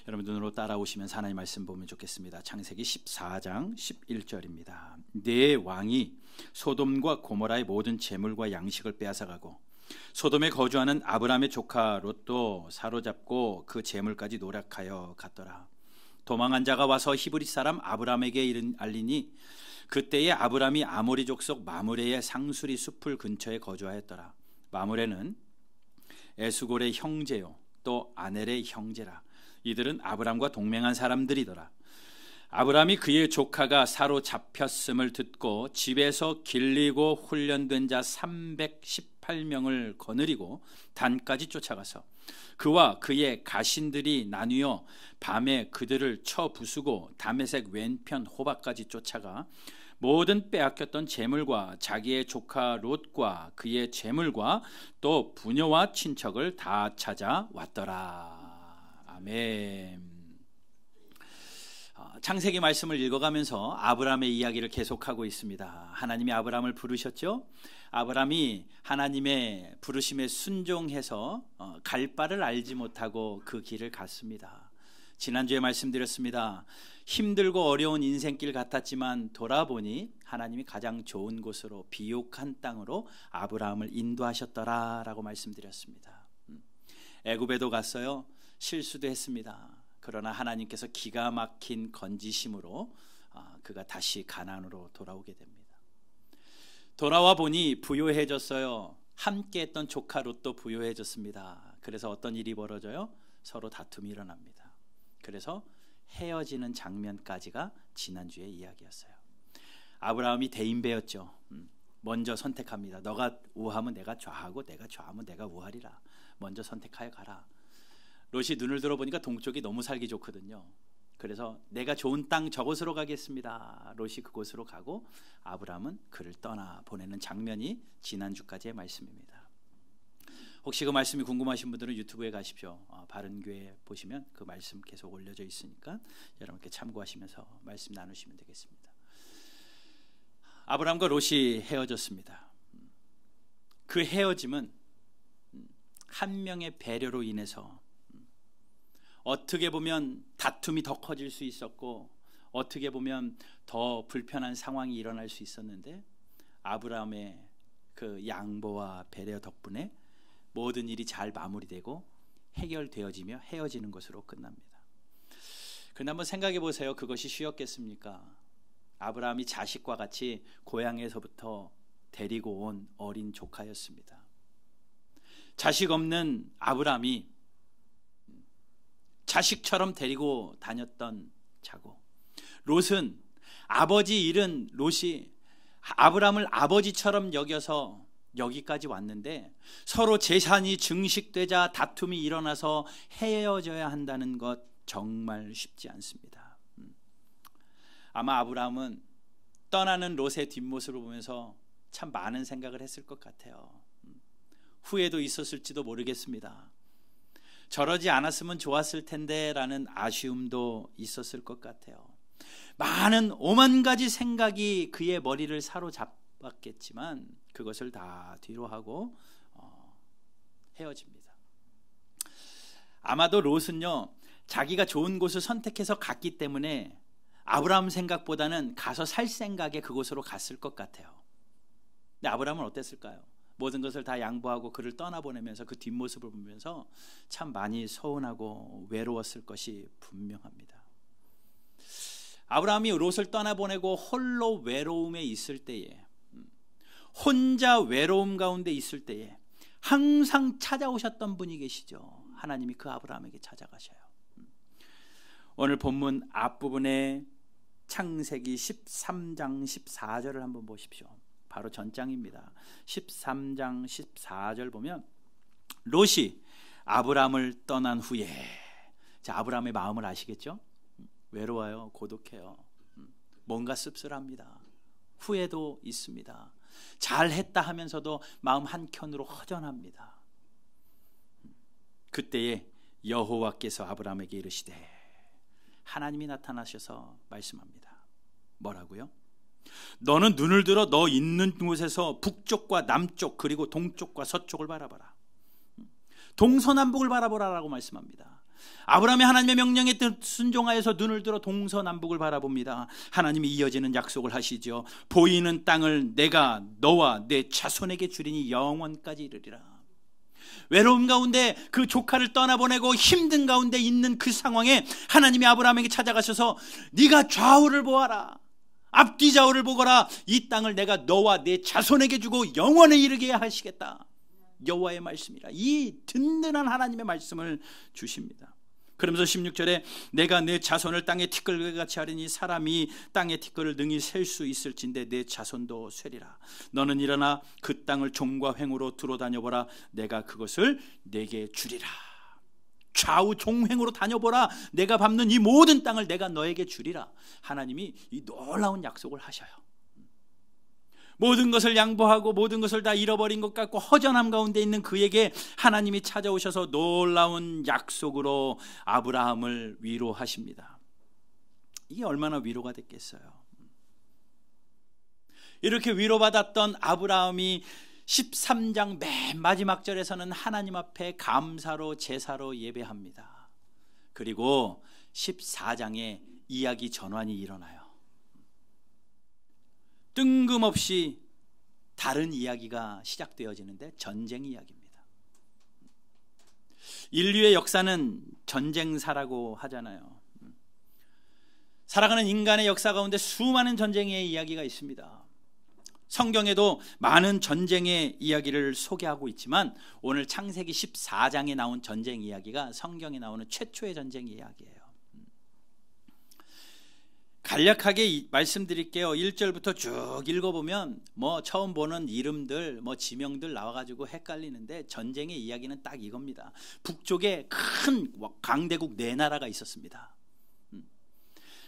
여러분 눈으로 따라오시면서 하나님 말씀 보면 좋겠습니다. 창세기 14장 11절입니다. 네 왕이 소돔과 고모라의 모든 재물과 양식을 빼앗아가고 소돔에 거주하는 아브라함의 조카 롯도 사로잡고 그 재물까지 노략하여 갔더라. 도망한 자가 와서 히브리 사람 아브라함에게 알리니 그때에 아브라함이 아모리 족속 마므레의 상수리 숲을 근처에 거주하였더라. 마므레는 에수골의 형제요 또 아넬의 형제라. 이들은 아브라함과 동맹한 사람들이더라. 아브라함이 그의 조카가 사로잡혔음을 듣고 집에서 길리고 훈련된 자 318명을 거느리고 단까지 쫓아가서 그와 그의 가신들이 나뉘어 밤에 그들을 쳐 부수고 다메섹 왼편 호박까지 쫓아가 모든 빼앗겼던 재물과 자기의 조카 롯과 그의 재물과 또 부녀와 친척을 다 찾아왔더라. 아멘. 창세기 말씀을 읽어가면서 아브라함의 이야기를 계속하고 있습니다. 하나님이 아브라함을 부르셨죠. 아브라함이 하나님의 부르심에 순종해서 갈 바를 알지 못하고 그 길을 갔습니다. 지난주에 말씀드렸습니다. 힘들고 어려운 인생길 같았지만 돌아보니 하나님이 가장 좋은 곳으로 비옥한 땅으로 아브라함을 인도하셨더라라고 말씀드렸습니다. 애굽에도 갔어요. 실수도 했습니다. 그러나 하나님께서 기가 막힌 건지심으로 그가 다시 가나안으로 돌아오게 됩니다. 돌아와 보니 부요해졌어요. 함께했던 조카 롯도 부요해졌습니다. 그래서 어떤 일이 벌어져요? 서로 다툼이 일어납니다. 그래서 헤어지는 장면까지가 지난주의 이야기였어요. 아브라함이 대인배였죠. 먼저 선택합니다. 너가 우하면 내가 좌하고 내가 좌하면 내가 우하리라. 먼저 선택하여 가라. 롯이 눈을 들어보니까 동쪽이 너무 살기 좋거든요. 그래서 내가 좋은 땅 저곳으로 가겠습니다. 롯이 그곳으로 가고 아브라함은 그를 떠나 보내는 장면이 지난주까지의 말씀입니다. 혹시 그 말씀이 궁금하신 분들은 유튜브에 가십시오. 바른교회 보시면 그 말씀 계속 올려져 있으니까 여러분께 참고하시면서 말씀 나누시면 되겠습니다. 아브라함과 롯이 헤어졌습니다. 그 헤어짐은 한 명의 배려로 인해서 어떻게 보면 다툼이 더 커질 수 있었고 어떻게 보면 더 불편한 상황이 일어날 수 있었는데 아브라함의 그 양보와 배려 덕분에 모든 일이 잘 마무리되고 해결되어지며 헤어지는 것으로 끝납니다. 그런데 한번 생각해 보세요. 그것이 쉬웠겠습니까? 아브라함이 자식과 같이 고향에서부터 데리고 온 어린 조카였습니다. 자식 없는 아브라함이 자식처럼 데리고 다녔던 자고, 롯은 아버지 잃은 롯이 아브라함을 아버지처럼 여겨서 여기까지 왔는데 서로 재산이 증식되자 다툼이 일어나서 헤어져야 한다는 것 정말 쉽지 않습니다. 아마 아브라함은 떠나는 롯의 뒷모습을 보면서 참 많은 생각을 했을 것 같아요. 후회도 있었을지도 모르겠습니다. 저러지 않았으면 좋았을 텐데 라는 아쉬움도 있었을 것 같아요. 많은 오만 가지 생각이 그의 머리를 사로잡았겠지만 그것을 다 뒤로 하고 헤어집니다. 아마도 롯은요, 자기가 좋은 곳을 선택해서 갔기 때문에 아브라함 생각보다는 가서 살 생각에 그곳으로 갔을 것 같아요. 근데 아브라함은 어땠을까요? 모든 것을 다 양보하고 그를 떠나보내면서 그 뒷모습을 보면서 참 많이 서운하고 외로웠을 것이 분명합니다. 아브라함이 롯을 떠나보내고 홀로 외로움에 있을 때에, 혼자 외로움 가운데 있을 때에 항상 찾아오셨던 분이 계시죠. 하나님이 그 아브라함에게 찾아가셔요. 오늘 본문 앞부분에 창세기 13장 14절을 한번 보십시오. 바로 전장입니다. 13장 14절 보면 롯이 아브라함을 떠난 후에, 자, 아브라함의 마음을 아시겠죠? 외로워요. 고독해요. 뭔가 씁쓸합니다. 후회도 있습니다. 잘했다 하면서도 마음 한켠으로 허전합니다. 그때에 여호와께서 아브라함에게 이르시되, 하나님이 나타나셔서 말씀합니다. 뭐라고요? 너는 눈을 들어 너 있는 곳에서 북쪽과 남쪽 그리고 동쪽과 서쪽을 바라봐라. 동서남북을 바라보라라고 말씀합니다. 아브라함이 하나님의 명령에 순종하여서 눈을 들어 동서남북을 바라봅니다. 하나님이 이어지는 약속을 하시죠. 보이는 땅을 내가 너와 내 자손에게 주리니 영원까지 이르리라. 외로움 가운데 그 조카를 떠나보내고 힘든 가운데 있는 그 상황에 하나님이 아브라함에게 찾아가셔서 네가 좌우를 보아라, 앞뒤 좌우를 보거라. 이 땅을 내가 너와 내 자손에게 주고 영원에 이르게 하시겠다. 여호와의 말씀이라. 이 든든한 하나님의 말씀을 주십니다. 그러면서 16절에 내가 내 자손을 땅의 티끌같이 하리니 사람이 땅의 티끌을 능히 셀 수 있을진데 내 자손도 쇠리라. 너는 일어나 그 땅을 종과 횡으로 두루 다녀보라. 내가 그것을 내게 주리라. 좌우 종횡으로 다녀보라. 내가 밟는 이 모든 땅을 내가 너에게 주리라. 하나님이 이 놀라운 약속을 하셔요. 모든 것을 양보하고 모든 것을 다 잃어버린 것 같고 허전함 가운데 있는 그에게 하나님이 찾아오셔서 놀라운 약속으로 아브라함을 위로하십니다. 이게 얼마나 위로가 됐겠어요. 이렇게 위로받았던 아브라함이 13장 맨 마지막 절에서는 하나님 앞에 감사로 제사로 예배합니다. 그리고 14장에 이야기 전환이 일어나요. 뜬금없이 다른 이야기가 시작되어지는데 전쟁 이야기입니다. 인류의 역사는 전쟁사라고 하잖아요. 살아가는 인간의 역사 가운데 수많은 전쟁의 이야기가 있습니다. 성경에도 많은 전쟁의 이야기를 소개하고 있지만 오늘 창세기 14장에 나온 전쟁 이야기가 성경에 나오는 최초의 전쟁 이야기예요. 간략하게 말씀드릴게요. 1절부터 쭉 읽어보면 처음 보는 이름들, 지명들 나와가지고 헷갈리는데 전쟁의 이야기는 딱 이겁니다. 북쪽에 큰 강대국 네 나라가 있었습니다.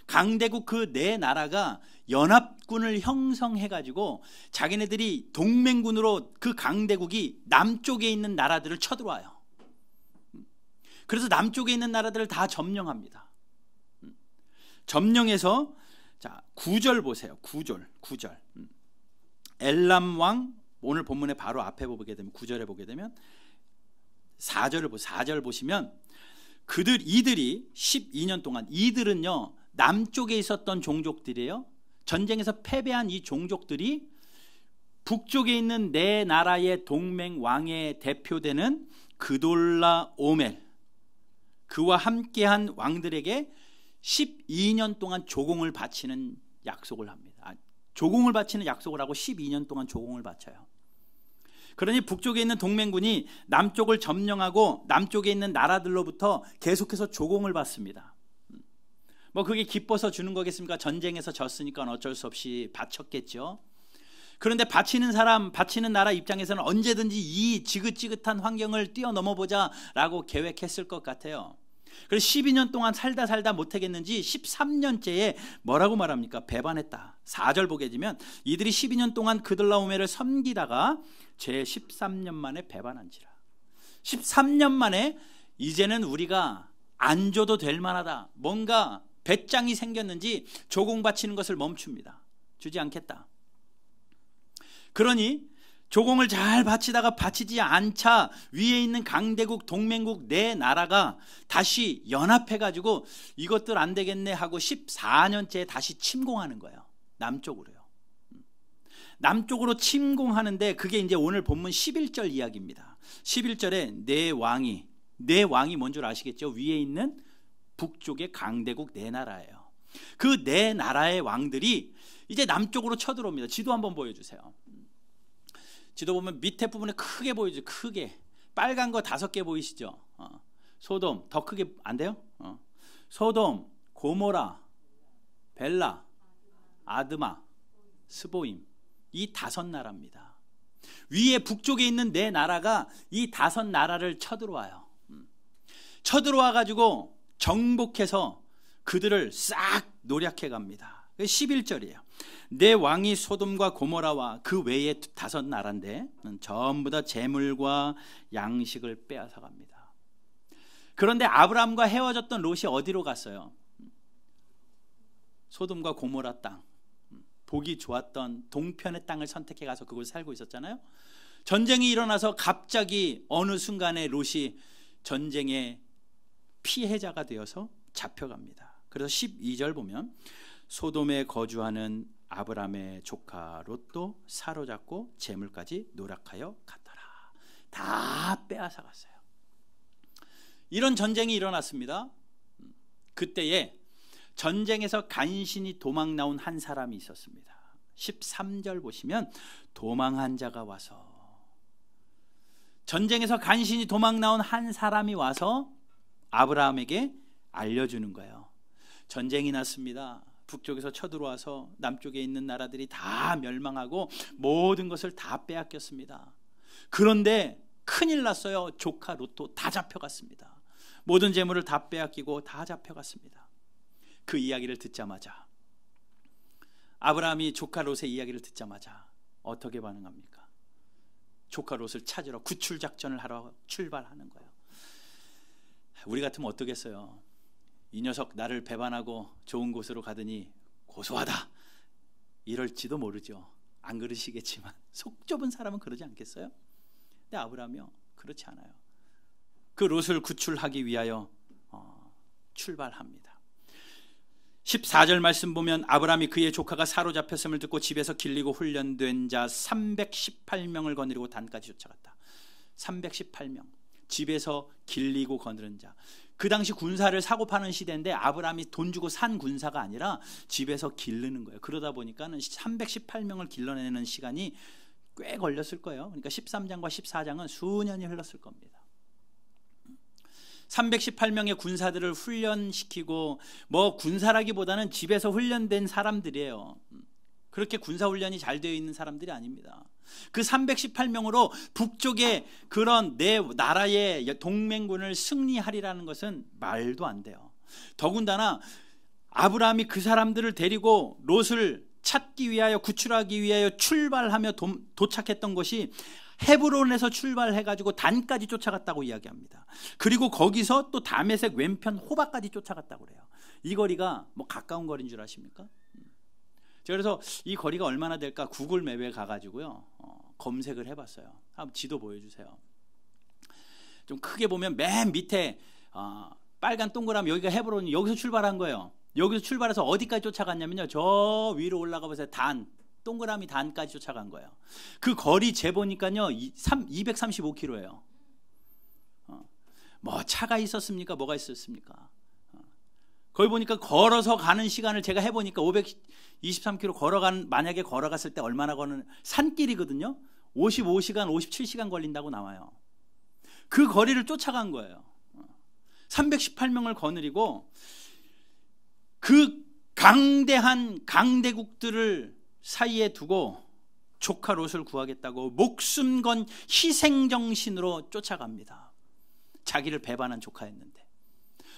강대국 그 네 나라가 연합군을 형성해가지고 자기네들이 동맹군으로 그 강대국이 남쪽에 있는 나라들을 쳐들어와요. 그래서 남쪽에 있는 나라들을 다 점령합니다. 점령해서 자 9절 보세요. 9절 엘람 왕, 오늘 본문의 바로 앞에 보게 되면 9절에 보게 되면 4절 보시면 이들이 12년 동안, 이들은요 남쪽에 있었던 종족들이에요. 전쟁에서 패배한 이 종족들이 북쪽에 있는 네 나라의 동맹 왕에 대표되는 그돌라 오멜, 그와 함께한 왕들에게 12년 동안 조공을 바치는 약속을 합니다. 조공을 바치는 약속을 하고 12년 동안 조공을 바쳐요. 그러니 북쪽에 있는 동맹군이 남쪽을 점령하고 남쪽에 있는 나라들로부터 계속해서 조공을 받습니다. 그게 기뻐서 주는 거겠습니까? 전쟁에서 졌으니까 어쩔 수 없이 바쳤겠죠. 그런데 바치는 사람, 바치는 나라 입장에서는 언제든지 이 지긋지긋한 환경을 뛰어넘어보자 라고 계획했을 것 같아요. 그래서 12년 동안 살다 못하겠는지 13년째에 뭐라고 말합니까? 배반했다. 4절 보게 되면 이들이 12년 동안 그들라오멜을 섬기다가 제 13년 만에 배반한지라. 13년 만에 이제는 우리가 안 줘도 될 만하다. 뭔가 배짱이 생겼는지 조공 바치는 것을 멈춥니다. 주지 않겠다. 그러니 조공을 잘 바치다가 바치지 않자 위에 있는 강대국 동맹국 네 나라가 다시 연합해가지고 이것들 안 되겠네 하고 14년째에 다시 침공하는 거예요. 남쪽으로요. 남쪽으로 침공하는데 그게 이제 오늘 본문 11절 이야기입니다. 11절에 네 왕이 뭔 줄 아시겠죠? 위에 있는 북쪽의 강대국 네 나라예요. 그 네 나라의 왕들이 이제 남쪽으로 쳐들어옵니다. 지도 한번 보여주세요. 지도 보면 밑에 부분에 크게 보이죠. 크게 빨간 거 5개 보이시죠? 소돔, 더 크게 안 돼요? 소돔, 고모라, 벨라, 아드마, 스보임, 이 5나라입니다. 위에 북쪽에 있는 네 나라가 이 5나라를 쳐들어와요. 쳐들어와 가지고 정복해서 그들을 싹 노략해 갑니다. 11절이에요. 내 왕이 소돔과 고모라와 그 외에 5나라인데 전부 다 재물과 양식을 빼앗아 갑니다. 그런데 아브라함과 헤어졌던 롯이 어디로 갔어요? 소돔과 고모라 땅, 보기 좋았던 동편의 땅을 선택해 가서 그곳에 살고 있었잖아요. 전쟁이 일어나서 갑자기 어느 순간에 롯이 전쟁에 피해자가 되어서 잡혀갑니다. 그래서 12절 보면 소돔에 거주하는 아브람의 조카 롯도 사로잡고 재물까지 노력하여 갔더라. 다 빼앗아 갔어요. 이런 전쟁이 일어났습니다. 그때에 전쟁에서 간신히 도망 나온 한 사람이 있었습니다. 13절 보시면 도망한 자가 와서, 전쟁에서 간신히 도망 나온 한 사람이 와서 아브라함에게 알려주는 거예요. 전쟁이 났습니다. 북쪽에서 쳐들어와서 남쪽에 있는 나라들이 다 멸망하고 모든 것을 다 빼앗겼습니다. 그런데 큰일 났어요. 조카 롯도 다 잡혀갔습니다. 모든 재물을 다 빼앗기고 다 잡혀갔습니다. 그 이야기를 듣자마자, 아브라함이 조카 롯의 이야기를 듣자마자 어떻게 반응합니까? 조카 롯을 찾으러 구출 작전을 하러 출발하는 거예요. 우리 같으면 어떻겠어요? 이 녀석 나를 배반하고 좋은 곳으로 가더니 고소하다 이럴지도 모르죠. 안 그러시겠지만 속 좁은 사람은 그러지 않겠어요? 근데 아브라함이요, 그렇지 않아요. 그 롯을 구출하기 위하여 출발합니다. 14절 말씀 보면 아브라함이 그의 조카가 사로잡혔음을 듣고 집에서 길리고 훈련된 자 318명을 거느리고 단까지 쫓아갔다. 318명, 집에서 길리고 거느린 자. 그 당시 군사를 사고 파는 시대인데 아브라함이 돈 주고 산 군사가 아니라 집에서 기르는 거예요. 그러다 보니까는 318명을 길러내는 시간이 꽤 걸렸을 거예요. 그러니까 13장과 14장은 수년이 흘렀을 겁니다. 318명의 군사들을 훈련시키고, 뭐 군사라기보다는 집에서 훈련된 사람들이에요. 그렇게 군사훈련이 잘 되어 있는 사람들이 아닙니다. 그 318명으로 북쪽의 그런 내 나라의 동맹군을 승리하리라는 것은 말도 안 돼요. 더군다나 아브라함이 그 사람들을 데리고 롯을 찾기 위하여, 구출하기 위하여 출발하며 도착했던 것이 헤브론에서 출발해가지고 단까지 쫓아갔다고 이야기합니다. 그리고 거기서 또 다메섹 왼편 호바까지 쫓아갔다고 그래요. 이 거리가 뭐 가까운 거리인 줄 아십니까? 제가 그래서 이 거리가 얼마나 될까 구글 맵에 가가지고요 검색을 해봤어요. 한번 지도 보여주세요. 좀 크게 보면 맨 밑에 빨간 동그라미, 여기가 헤브론이, 여기서 출발한 거예요. 여기서 출발해서 어디까지 쫓아갔냐면요, 저 위로 올라가 보세요. 단, 동그라미 단까지 쫓아간 거예요. 그 거리 재보니까요 235km예요. 뭐 차가 있었습니까? 뭐가 있었습니까? 거기 보니까 걸어서 가는 시간을 제가 해보니까 523km 만약에 걸어갔을 때 얼마나 거는, 산길이거든요. 55시간 57시간 걸린다고 나와요. 그 거리를 쫓아간 거예요. 318명을 거느리고 그 강대한 강대국들을 사이에 두고 조카 롯을 구하겠다고 목숨 건 희생정신으로 쫓아갑니다. 자기를 배반한 조카였는데.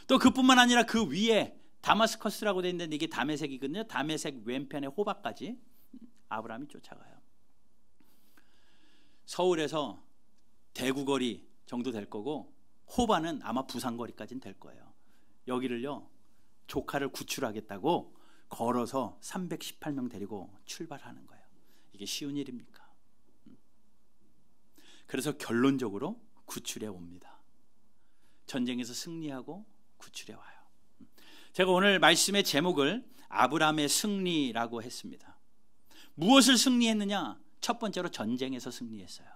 또 그뿐만 아니라 그 위에 다마스커스라고 되어 있는데 이게 다메섹이거든요. 다메섹 왼편의 호바까지 아브라함이 쫓아가요. 서울에서 대구거리 정도 될 거고 호바는 아마 부산거리까지는 될 거예요. 여기를요 조카를 구출하겠다고 걸어서 318명 데리고 출발하는 거예요. 이게 쉬운 일입니까? 그래서 결론적으로 구출해 옵니다. 전쟁에서 승리하고 구출해 와요. 제가 오늘 말씀의 제목을 아브라함의 승리라고 했습니다. 무엇을 승리했느냐? 첫 번째로 전쟁에서 승리했어요.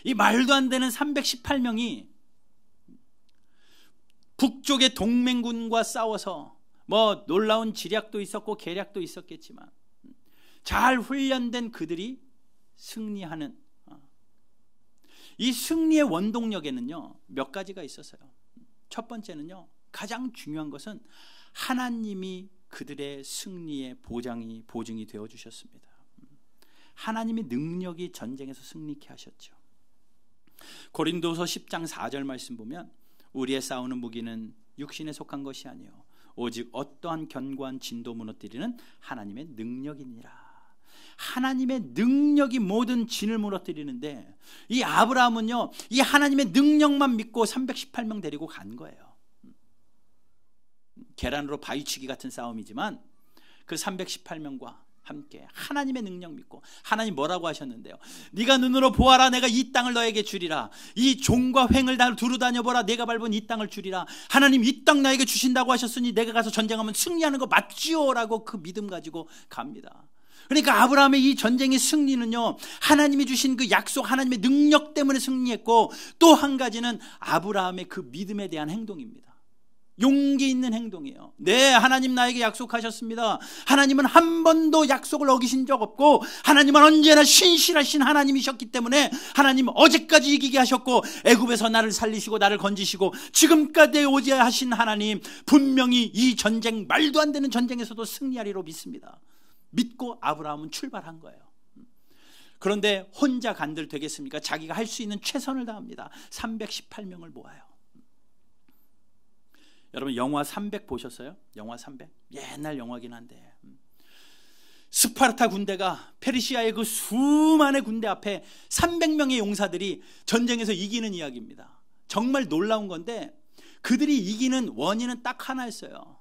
이 말도 안 되는 318명이 북쪽의 동맹군과 싸워서 뭐 놀라운 지략도 있었고 계략도 있었겠지만 잘 훈련된 그들이 승리하는, 이 승리의 원동력에는요 몇 가지가 있었어요. 첫 번째는요, 가장 중요한 것은 하나님이 그들의 승리의 보증이 되어 주셨습니다. 하나님의 능력이 전쟁에서 승리케 하셨죠. 고린도서 10장 4절 말씀 보면 우리의 싸우는 무기는 육신에 속한 것이 아니요 오직 어떠한 견고한 진도 무너뜨리는 하나님의 능력이니라. 하나님의 능력이 모든 진을 무너뜨리는데, 이 아브라함은요 이 하나님의 능력만 믿고 318명 데리고 간 거예요. 계란으로 바위치기 같은 싸움이지만 그 318명과 함께 하나님의 능력 믿고, 하나님 뭐라고 하셨는데요? 네가 눈으로 보아라, 내가 이 땅을 너에게 주리라. 이 종과 횡을 다 두루 다녀보라, 내가 밟은 이 땅을 주리라. 하나님 이 땅 나에게 주신다고 하셨으니 내가 가서 전쟁하면 승리하는 거 맞지요? 라고 그 믿음 가지고 갑니다. 그러니까 아브라함의 이 전쟁의 승리는요, 하나님이 주신 그 약속, 하나님의 능력 때문에 승리했고, 또 한 가지는 아브라함의 그 믿음에 대한 행동입니다. 용기 있는 행동이에요. 네, 하나님 나에게 약속하셨습니다. 하나님은 한 번도 약속을 어기신 적 없고, 하나님은 언제나 신실하신 하나님이셨기 때문에 하나님 어제까지 이기게 하셨고, 애굽에서 나를 살리시고 나를 건지시고 지금까지 오지 하신 하나님, 분명히 이 전쟁, 말도 안 되는 전쟁에서도 승리하리로 믿습니다. 믿고 아브라함은 출발한 거예요. 그런데 혼자 간들 되겠습니까? 자기가 할 수 있는 최선을 다합니다. 318명을 모아요. 여러분 영화 300 보셨어요? 영화 300? 옛날 영화긴 한데, 스파르타 군대가 페르시아의 그 수많은 군대 앞에 300명의 용사들이 전쟁에서 이기는 이야기입니다. 정말 놀라운 건데, 그들이 이기는 원인은 딱 하나였어요.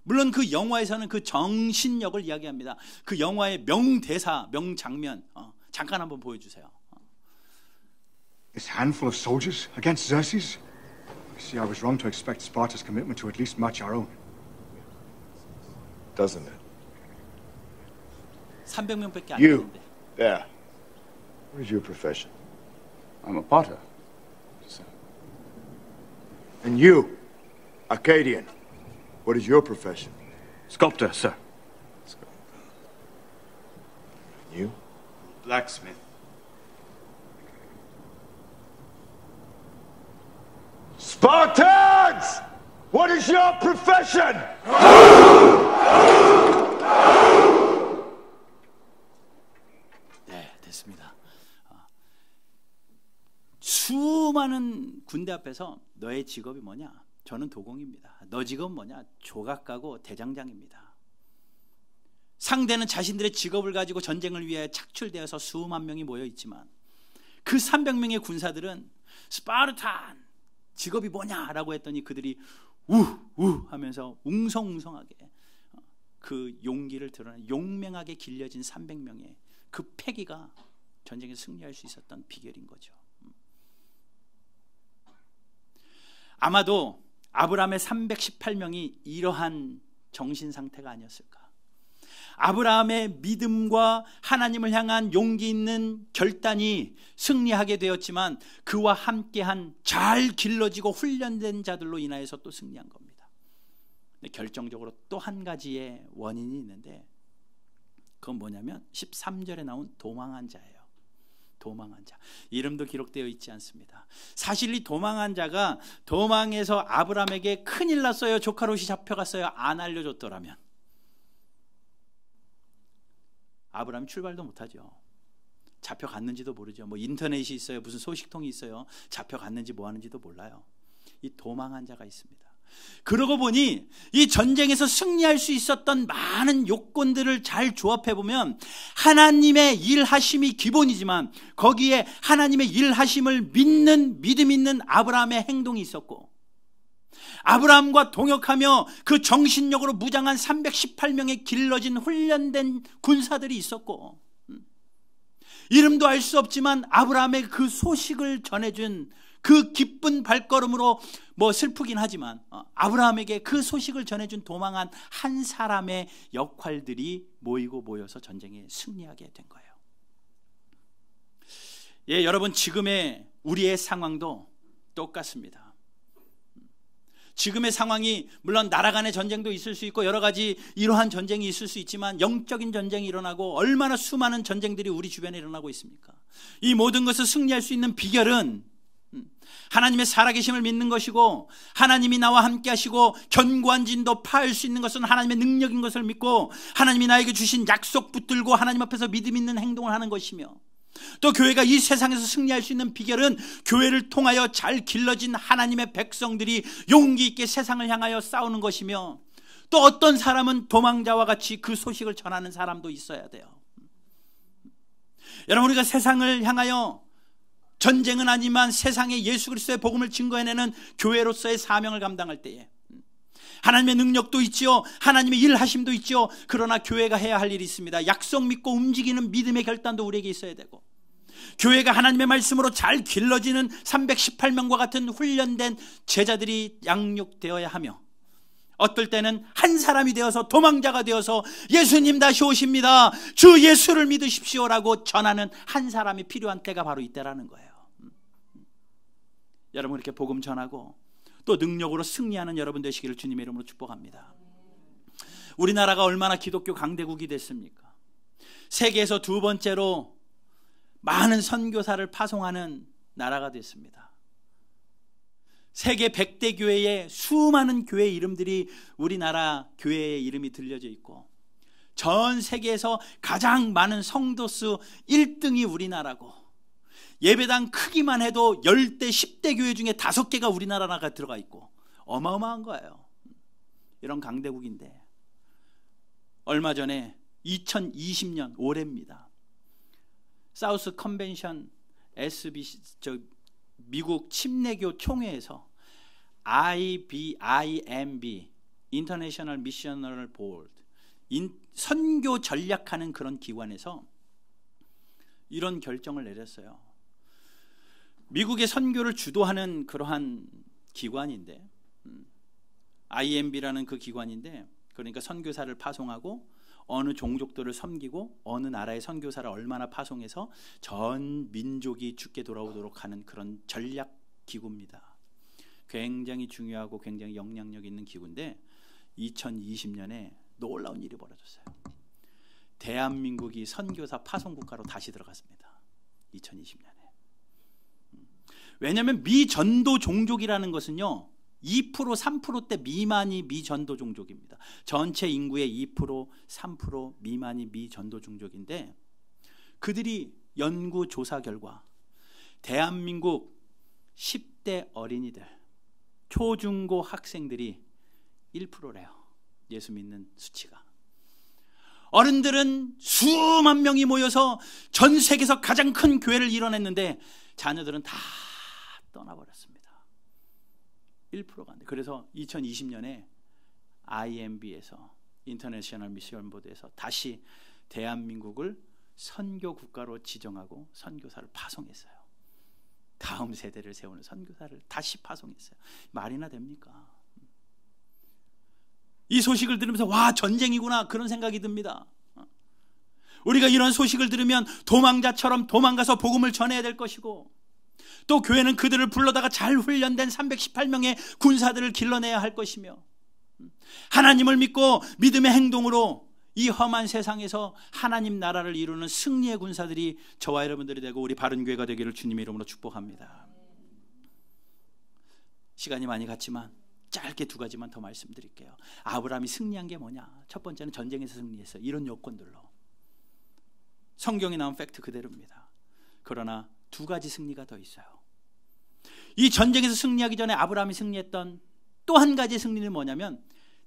물론 그 영화에서는 그 정신력을 이야기합니다. 그 영화의 명대사, 명장면 잠깐 한번 보여주세요. This handful of soldiers against Xerxes? See, I was wrong to expect Sparta's commitment to at least match our own. Doesn't it? 300명밖에 안 You, 되는데. there. What is your profession? I'm a potter. And you, Arcadian, what is your profession? Sculptor, sir. You? Blacksmith. Spartans! What is your profession? 네, 됐습니다. 수많은 군대 앞에서 너의 직업이 뭐냐? 저는 도공입니다. 너 직업은 뭐냐? 조각가고 대장장입니다. 상대는 자신들의 직업을 가지고 전쟁을 위해 착출되어서 수만 명이 모여 있지만, 그 300명의 군사들은 스파르탄 직업이 뭐냐라고 했더니 그들이 우우 하면서 웅성웅성하게 그 용기를 드러내 용맹하게 길려진 300명의 그 패기가 전쟁에 승리할 수 있었던 비결인 거죠. 아마도 아브라함의 318명이 이러한 정신 상태가 아니었을까. 아브라함의 믿음과 하나님을 향한 용기 있는 결단이 승리하게 되었지만, 그와 함께한 잘 길러지고 훈련된 자들로 인하여서 또 승리한 겁니다. 근데 결정적으로 또 한 가지의 원인이 있는데, 그건 뭐냐면 13절에 나온 도망한 자예요. 도망한 자. 이름도 기록되어 있지 않습니다. 사실 이 도망한 자가 도망해서 아브라함에게 큰일 났어요, 조카 롯이 잡혀갔어요, 안 알려줬더라면 아브라함이 출발도 못하죠. 잡혀갔는지도 모르죠. 뭐 인터넷이 있어요, 무슨 소식통이 있어요, 잡혀갔는지 뭐 하는지도 몰라요. 이 도망한 자가 있습니다. 그러고 보니 이 전쟁에서 승리할 수 있었던 많은 요건들을 잘 조합해보면, 하나님의 일하심이 기본이지만 거기에 하나님의 일하심을 믿는 믿음 있는 아브라함의 행동이 있었고, 아브라함과 동역하며 그 정신력으로 무장한 318명의 길러진 훈련된 군사들이 있었고, 이름도 알 수 없지만 아브라함의 그 소식을 전해준 그 기쁜 발걸음으로, 뭐 슬프긴 하지만 아브라함에게 그 소식을 전해준 도망한 한 사람의 역할들이 모여서 전쟁에 승리하게 된 거예요. 예, 여러분, 지금의 우리의 상황도 똑같습니다. 지금의 상황이 물론 나라 간의 전쟁도 있을 수 있고 여러 가지 이러한 전쟁이 있을 수 있지만, 영적인 전쟁이 일어나고 얼마나 수많은 전쟁들이 우리 주변에 일어나고 있습니까? 이 모든 것을 승리할 수 있는 비결은 하나님의 살아계심을 믿는 것이고, 하나님이 나와 함께 하시고 견고한 진도 파할 수 있는 것은 하나님의 능력인 것을 믿고, 하나님이 나에게 주신 약속 붙들고 하나님 앞에서 믿음 있는 행동을 하는 것이며, 또 교회가 이 세상에서 승리할 수 있는 비결은 교회를 통하여 잘 길러진 하나님의 백성들이 용기 있게 세상을 향하여 싸우는 것이며, 또 어떤 사람은 도망자와 같이 그 소식을 전하는 사람도 있어야 돼요. 여러분, 우리가 세상을 향하여 전쟁은 아니지만 세상에 예수 그리스도의 복음을 증거해내는 교회로서의 사명을 감당할 때에 하나님의 능력도 있지요. 하나님의 일하심도 있지요. 그러나 교회가 해야 할 일이 있습니다. 약속 믿고 움직이는 믿음의 결단도 우리에게 있어야 되고, 교회가 하나님의 말씀으로 잘 길러지는 318명과 같은 훈련된 제자들이 양육되어야 하며, 어떨 때는 한 사람이 되어서 도망자가 되어서 예수님 다시 오십니다, 주 예수를 믿으십시오라고 전하는 한 사람이 필요한 때가 바로 이때라는 거예요. 여러분, 이렇게 복음 전하고 또 능력으로 승리하는 여러분 되시기를 주님의 이름으로 축복합니다. 우리나라가 얼마나 기독교 강대국이 됐습니까? 세계에서 두 번째로 많은 선교사를 파송하는 나라가 됐습니다. 세계 100대 교회에 수많은 교회 이름들이 우리나라 교회의 이름이 들려져 있고, 전 세계에서 가장 많은 성도수 1등이 우리나라고, 예배당 크기만 해도 10대 10대 교회 중에 5개가 우리나라가 들어가 있고, 어마어마한 거예요. 이런 강대국인데, 얼마 전에 2020년 올해입니다. 사우스 컨벤션 SBC, 미국 침례교 총회에서 IMB International Missional Board, 선교 전략하는 그런 기관에서 이런 결정을 내렸어요. 미국의 선교를 주도하는 그러한 기관인데, IMB라는 그 기관인데, 그러니까 선교사를 파송하고 어느 종족들을 섬기고 어느 나라의 선교사를 얼마나 파송해서 전 민족이 죽게 돌아오도록 하는 그런 전략 기구입니다. 굉장히 중요하고 굉장히 영향력 있는 기구인데, 2020년에 놀라운 일이 벌어졌어요. 대한민국이 선교사 파송국가로 다시 들어갔습니다. 2020년에. 왜냐하면 미전도 종족이라는 것은요, 2% 3%대 미만이 미전도 종족입니다. 전체 인구의 2% 3% 미만이 미전도 종족인데, 그들이 연구 조사 결과 대한민국 10대 어린이들, 초중고 학생들이 1%래요. 예수 믿는 수치가. 어른들은 수만 명이 모여서 전 세계에서 가장 큰 교회를 이뤄냈는데 자녀들은 다 떠나버렸습니다. 1%가 안 돼. 그래서 2020년에 IMB에서 인터내셔널 미션 보드에서 다시 대한민국을 선교 국가로 지정하고 선교사를 파송했어요. 다음 세대를 세우는 선교사를 다시 파송했어요. 말이나 됩니까? 이 소식을 들으면서 와, 전쟁이구나, 그런 생각이 듭니다. 우리가 이런 소식을 들으면 도망자처럼 도망가서 복음을 전해야 될 것이고, 또 교회는 그들을 불러다가 잘 훈련된 318명의 군사들을 길러내야 할 것이며, 하나님을 믿고 믿음의 행동으로 이 험한 세상에서 하나님 나라를 이루는 승리의 군사들이 저와 여러분들이 되고 우리 바른교회가 되기를 주님의 이름으로 축복합니다. 시간이 많이 갔지만 짧게 두 가지만 더 말씀드릴게요. 아브라함이 승리한 게 뭐냐? 첫 번째는 전쟁에서 승리했어요. 이런 요건들로. 성경에 나온 팩트 그대로입니다. 그러나 두 가지 승리가 더 있어요. 이 전쟁에서 승리하기 전에 아브라함이 승리했던 또 한 가지 승리는 뭐냐면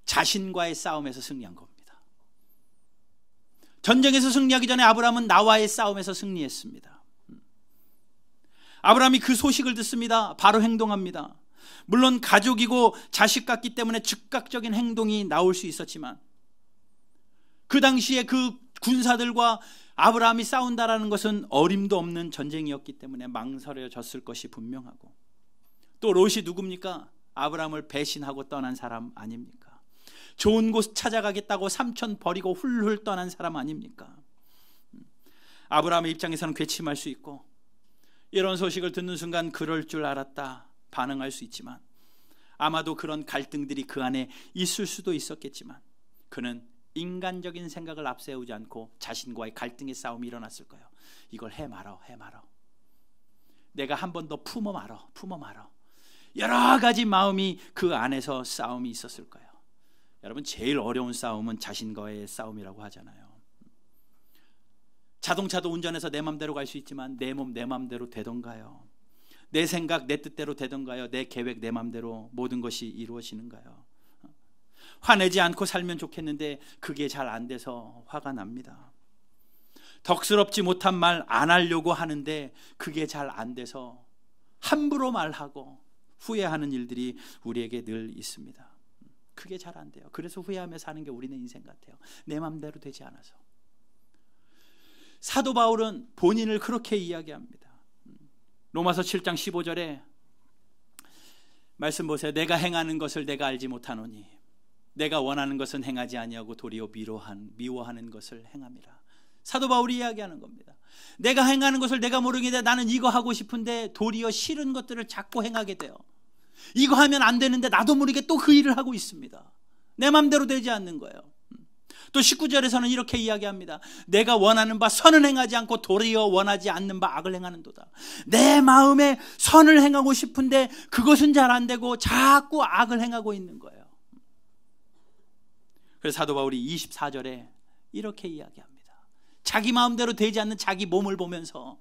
자신과의 싸움에서 승리한 겁니다. 전쟁에서 승리하기 전에 아브라함은 나와의 싸움에서 승리했습니다. 아브라함이 그 소식을 듣습니다. 바로 행동합니다. 물론 가족이고 자식 같기 때문에 즉각적인 행동이 나올 수 있었지만, 그 당시에 그 군사들과 아브라함이 싸운다라는 것은 어림도 없는 전쟁이었기 때문에 망설여졌을 것이 분명하고, 또 롯이 누굽니까? 아브라함을 배신하고 떠난 사람 아닙니까? 좋은 곳 찾아가겠다고 삼촌 버리고 훌훌 떠난 사람 아닙니까? 아브라함의 입장에서는 괘씸할 수 있고, 이런 소식을 듣는 순간 그럴 줄 알았다 반응할 수 있지만, 아마도 그런 갈등들이 그 안에 있을 수도 있었겠지만, 그는 인간적인 생각을 앞세우지 않고 자신과의 갈등의 싸움이 일어났을 거예요. 이걸 해 말어. 내가 한 번 더 품어 말어. 여러 가지 마음이 그 안에서 싸움이 있었을 거예요. 여러분, 제일 어려운 싸움은 자신과의 싸움이라고 하잖아요. 자동차도 운전해서 내 맘대로 갈 수 있지만 내 몸 내 맘대로 되던가요? 내 생각 내 뜻대로 되던가요? 내 계획 내 맘대로 모든 것이 이루어지는가요? 화내지 않고 살면 좋겠는데 그게 잘 안 돼서 화가 납니다. 덕스럽지 못한 말 안 하려고 하는데 그게 잘 안 돼서 함부로 말하고 후회하는 일들이 우리에게 늘 있습니다. 그게 잘 안 돼요. 그래서 후회하며 사는 게 우리는 인생 같아요. 내 맘대로 되지 않아서. 사도 바울은 본인을 그렇게 이야기합니다. 로마서 7장 15절에 말씀 보세요. 내가 행하는 것을 내가 알지 못하노니 내가 원하는 것은 행하지 아니하고 도리어 미워하는 것을 행함이라. 사도 바울이 이야기하는 겁니다. 내가 행하는 것을 내가 모르게 돼. 나는 이거 하고 싶은데 도리어 싫은 것들을 자꾸 행하게 돼요. 이거 하면 안 되는데 나도 모르게 또 그 일을 하고 있습니다. 내 맘대로 되지 않는 거예요. 또 19절에서는 이렇게 이야기합니다. 내가 원하는 바 선은 행하지 않고 도리어 원하지 않는 바 악을 행하는도다. 내 마음에 선을 행하고 싶은데 그것은 잘 안 되고 자꾸 악을 행하고 있는 거예요. 그래서 사도 바울이 24절에 이렇게 이야기합니다. 자기 마음대로 되지 않는 자기 몸을 보면서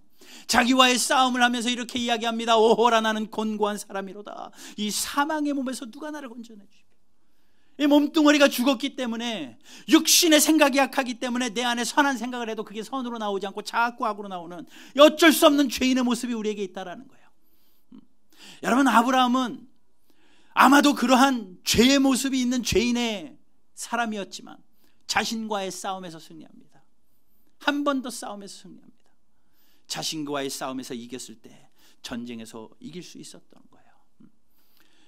자기와의 싸움을 하면서 이렇게 이야기합니다. 오호라 나는 곤고한 사람이로다. 이 사망의 몸에서 누가 나를 건져내 주십니까? 이 몸뚱어리가 죽었기 때문에 육신의 생각이 약하기 때문에 내 안에 선한 생각을 해도 그게 선으로 나오지 않고 자꾸 악으로 나오는 어쩔 수 없는 죄인의 모습이 우리에게 있다라는 거예요. 여러분, 아브라함은 아마도 그러한 죄의 모습이 있는 죄인의 사람이었지만 자신과의 싸움에서 승리합니다. 한 번 더 싸움에서 승리합니다. 자신과의 싸움에서 이겼을 때 전쟁에서 이길 수 있었던 거예요.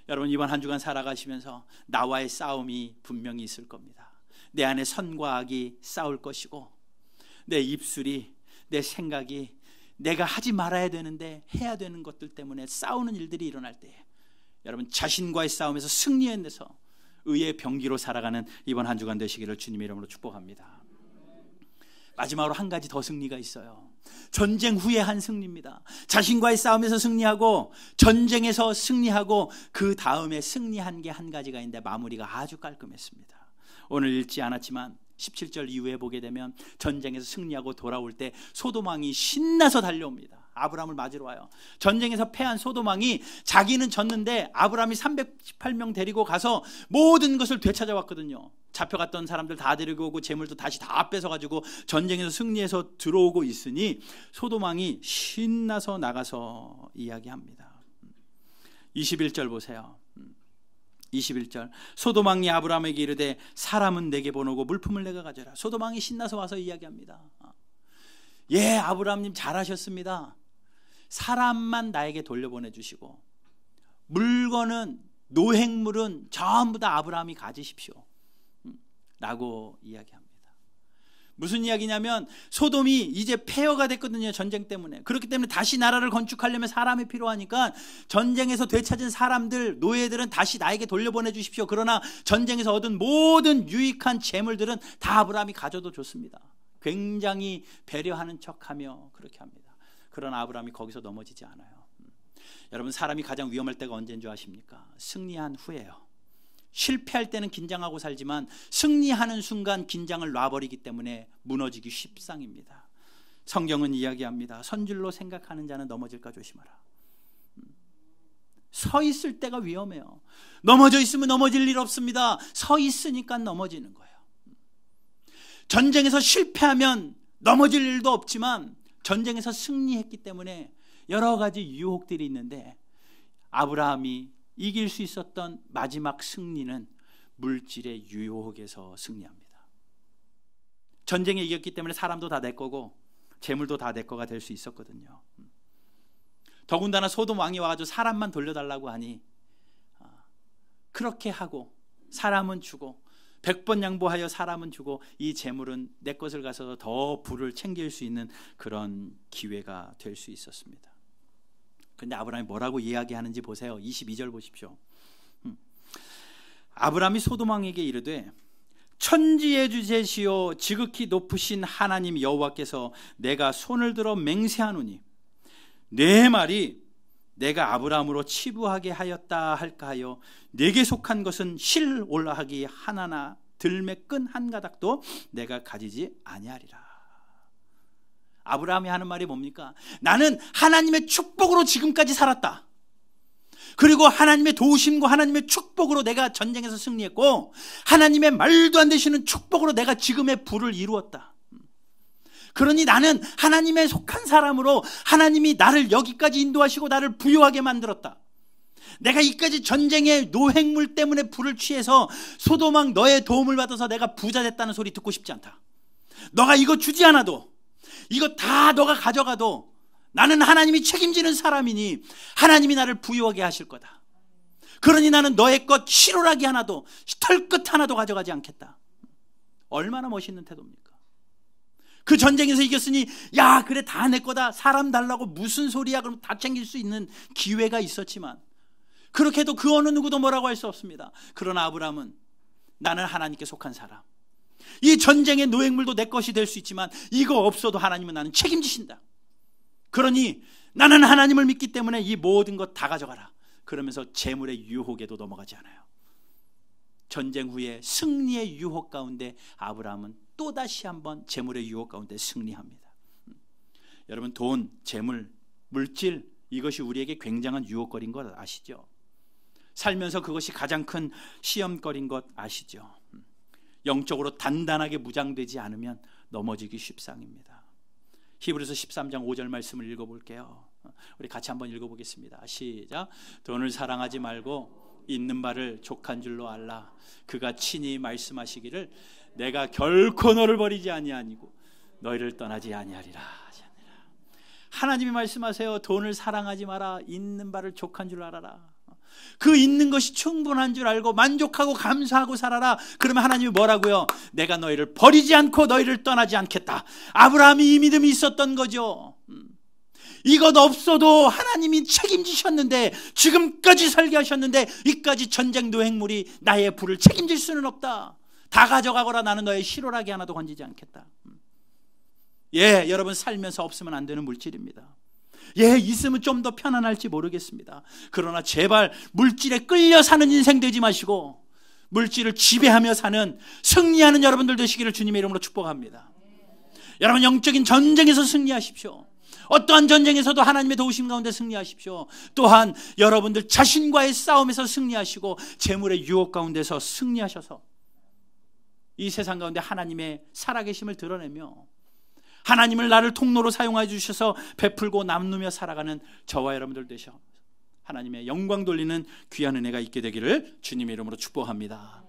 여러분, 이번 한 주간 살아가시면서 나와의 싸움이 분명히 있을 겁니다. 내 안에 선과 악이 싸울 것이고 내 입술이, 내 생각이 내가 하지 말아야 되는데 해야 되는 것들 때문에 싸우는 일들이 일어날 때 여러분, 자신과의 싸움에서 승리해내서 의의 병기로 살아가는 이번 한 주간 되시기를 주님의 이름으로 축복합니다. 마지막으로 한 가지 더 승리가 있어요. 전쟁 후에 한 승리입니다. 자신과의 싸움에서 승리하고 전쟁에서 승리하고 그 다음에 승리한 게 한 가지가 있는데 마무리가 아주 깔끔했습니다. 오늘 읽지 않았지만 17절 이후에 보게 되면 전쟁에서 승리하고 돌아올 때 소돔 왕이 신나서 달려옵니다. 아브라함을 맞으러 와요. 전쟁에서 패한 소돔 왕이 자기는 졌는데 아브라함이 318명 데리고 가서 모든 것을 되찾아왔거든요. 잡혀갔던 사람들 다 데리고 오고 재물도 다시 다 뺏어가지고 전쟁에서 승리해서 들어오고 있으니 소돔 왕이 신나서 나가서 이야기합니다. 21절 보세요. 21절 소돔 왕이 아브라함에게 이르되 사람은 내게 보내고 물품을 내가 가져라. 소돔 왕이 신나서 와서 이야기합니다. 예, 아브라함님 잘하셨습니다. 사람만 나에게 돌려보내 주시고 물건은, 노획물은 전부 다 아브라함이 가지십시오 라고 이야기합니다. 무슨 이야기냐면 소돔이 이제 폐허가 됐거든요. 전쟁 때문에. 그렇기 때문에 다시 나라를 건축하려면 사람이 필요하니까 전쟁에서 되찾은 사람들, 노예들은 다시 나에게 돌려보내 주십시오. 그러나 전쟁에서 얻은 모든 유익한 재물들은 다 아브라함이 가져도 좋습니다. 굉장히 배려하는 척하며 그렇게 합니다. 그러나 아브라함이 거기서 넘어지지 않아요. 여러분, 사람이 가장 위험할 때가 언제인 줄 아십니까? 승리한 후에요. 실패할 때는 긴장하고 살지만 승리하는 순간 긴장을 놔버리기 때문에 무너지기 쉽상입니다. 성경은 이야기합니다. 선줄로 생각하는 자는 넘어질까 조심하라. 서 있을 때가 위험해요. 넘어져 있으면 넘어질 일 없습니다. 서 있으니까 넘어지는 거예요. 전쟁에서 실패하면 넘어질 일도 없지만 전쟁에서 승리했기 때문에 여러 가지 유혹들이 있는데 아브라함이 이길 수 있었던 마지막 승리는 물질의 유혹에서 승리합니다. 전쟁에 이겼기 때문에 사람도 다 내 거고 재물도 다 내 거가 될 수 있었거든요. 더군다나 소돔 왕이 와가지고 사람만 돌려달라고 하니 그렇게 하고 사람은 주고 100번 양보하여 사람은 주고 이 재물은 내 것을 가서 더 부를 챙길 수 있는 그런 기회가 될 수 있었습니다. 근데 아브라함이 뭐라고 이야기하는지 보세요. 22절 보십시오. 아브라함이 소돔 왕에게 이르되 천지의 주제시오 지극히 높으신 하나님 여호와께서 내가 손을 들어 맹세하노니 내 말이 내가 아브라함으로 치부하게 하였다 할까 하여 내게 속한 것은 실 올라하기 하나나 들매 끈 한 가닥도 내가 가지지 아니하리라. 아브라함이 하는 말이 뭡니까? 나는 하나님의 축복으로 지금까지 살았다. 그리고 하나님의 도우심과 하나님의 축복으로 내가 전쟁에서 승리했고 하나님의 말도 안 되시는 축복으로 내가 지금의 부를 이루었다. 그러니 나는 하나님에 속한 사람으로 하나님이 나를 여기까지 인도하시고 나를 부유하게 만들었다. 내가 이까지 전쟁의 노획물 때문에 불을 취해서 소돔왕 너의 도움을 받아서 내가 부자 됐다는 소리 듣고 싶지 않다. 너가 이거 주지 않아도, 이거 다 너가 가져가도 나는 하나님이 책임지는 사람이니 하나님이 나를 부유하게 하실 거다. 그러니 나는 너의 것 실오라기 하나도, 털끝 하나도 가져가지 않겠다. 얼마나 멋있는 태도입니까? 그 전쟁에서 이겼으니 야 그래 다 내 거다, 사람 달라고 무슨 소리야, 그럼 다 챙길 수 있는 기회가 있었지만 그렇게 해도 그 어느 누구도 뭐라고 할 수 없습니다. 그러나 아브라함은 나는 하나님께 속한 사람, 이 전쟁의 노획물도 내 것이 될 수 있지만 이거 없어도 하나님은 나는 책임지신다. 그러니 나는 하나님을 믿기 때문에 이 모든 것 다 가져가라. 그러면서 재물의 유혹에도 넘어가지 않아요. 전쟁 후에 승리의 유혹 가운데 아브라함은 또다시 한번 재물의 유혹 가운데 승리합니다. 여러분, 돈, 재물, 물질, 이것이 우리에게 굉장한 유혹거리인 것 아시죠? 살면서 그것이 가장 큰 시험거리인 것 아시죠? 영적으로 단단하게 무장되지 않으면 넘어지기 쉽상입니다. 히브리서 13장 5절 말씀을 읽어볼게요. 우리 같이 한번 읽어보겠습니다. 시작. 돈을 사랑하지 말고 있는 바를 족한 줄로 알라. 그가 친히 말씀하시기를 내가 결코 너를 버리지 아니하니고 너희를 떠나지 아니하리라. 하나님이 말씀하세요. 돈을 사랑하지 마라. 있는 바를 족한 줄 알아라. 그 있는 것이 충분한 줄 알고 만족하고 감사하고 살아라. 그러면 하나님이 뭐라고요? 내가 너희를 버리지 않고 너희를 떠나지 않겠다. 아브라함이 이 믿음이 있었던 거죠. 이것 없어도 하나님이 책임지셨는데, 지금까지 설계하셨는데 이까지 전쟁 노획물이 나의 불을 책임질 수는 없다. 다 가져가거라. 나는 너의 실오라기 하나도 건지지 않겠다. 예, 여러분, 살면서 없으면 안 되는 물질입니다. 예, 있으면 좀 더 편안할지 모르겠습니다. 그러나 제발 물질에 끌려 사는 인생 되지 마시고 물질을 지배하며 사는 승리하는 여러분들 되시기를 주님의 이름으로 축복합니다. 여러분, 영적인 전쟁에서 승리하십시오. 어떠한 전쟁에서도 하나님의 도우심 가운데 승리하십시오. 또한 여러분들 자신과의 싸움에서 승리하시고 재물의 유혹 가운데서 승리하셔서 이 세상 가운데 하나님의 살아계심을 드러내며 하나님을 나를 통로로 사용해 주셔서 베풀고 나누며 살아가는 저와 여러분들 되셔 하나님의 영광 돌리는 귀한 은혜가 있게 되기를 주님의 이름으로 축복합니다.